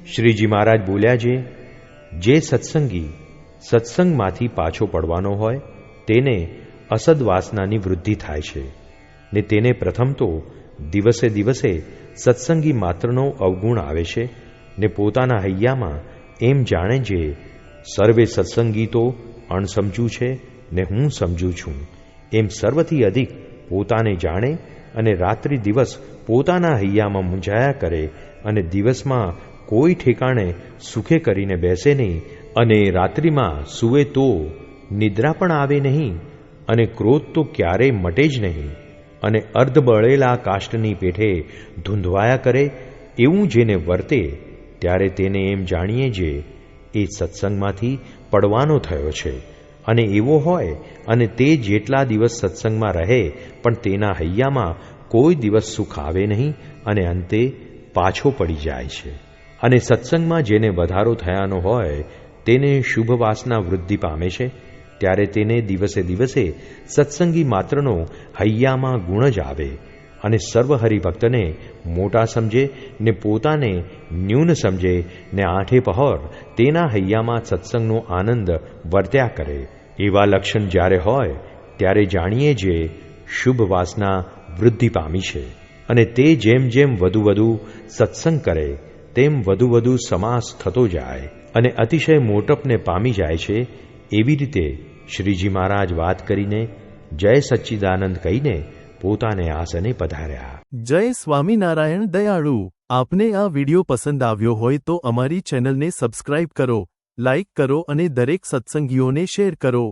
શ્રીજી મહારાજ બોલ્યા છે, જે સત્સંગી સત્સંગમાંથી પાછો પડવાનો હોય તેને અસદવાસનાની વૃદ્ધિ થાય છે ને તેને પ્રથમ તો દિવસે દિવસે સત્સંગી માત્રનો અવગુણ આવે છે ને પોતાના હૈયામાં એમ જાણે છે, સર્વે સત્સંગી તો અણસમજુ છે ને હું સમજુ છું, એમ સર્વથી અધિક પોતાને જાણે અને રાત્રિ દિવસ પોતાના હૈયામાં મૂંઝાયા કરે અને દિવસમાં કોઈ ઠેકાણે સુખે કરીને બેસે નહીં અને રાત્રિમાં સૂવે તો નિદ્રા પણ આવે નહીં અને ક્રોધ તો ક્યારેય મટે જ નહીં અને અર્ધ બળેલા કાષ્ટની પેઠે ધૂંધવાયા કરે, એવું જેને વર્તે ત્યારે તેને એમ જાણીએ જે એ સત્સંગમાંથી પડવાનો થયો છે. અને એવો હોય અને તે જેટલા દિવસ સત્સંગમાં રહે પણ તેના હૈયામાં કોઈ દિવસ સુખ આવે નહીં અને અંતે પાછો પડી જાય છે. અને સત્સંગમાં જેને વધારો થયાનો હોય તેને શુભ વાસના વૃદ્ધિ પામે છે, ત્યારે તેને દિવસે દિવસે સત્સંગી માત્રનો હૈયામાં ગુણ જ આવે અને સર્વ હરિભક્તને મોટા સમજે ને પોતાને ન્યૂન સમજે ને આઠે પહોર તેના હૈયામાં સત્સંગનો આનંદ વર્ત્યા કરે. એવા લક્ષણ જ્યારે હોય ત્યારે જાણીએ જે શુભ વાસના વૃદ્ધિ પામી છે અને તે જેમ જેમ વધુ વધુ સત્સંગ કરે તેમ વધુ વધુ સમાસ થતો જાય અને અતિશય મોટપને પામી જાય છે. એવી રીતે શ્રીજી મહારાજ વાત કરીને જય સચ્ચિદાનંદ કહીને પોતાને આસને પધાર્યા. જય સ્વામિનારાયણ દયાળુ. આપને આ વિડિયો પસંદ આવ્યો હોય તો અમારી ચેનલને સબસ્ક્રાઇબ કરો, લાઇક કરો અને દરેક સત્સંગીઓને શેર કરો.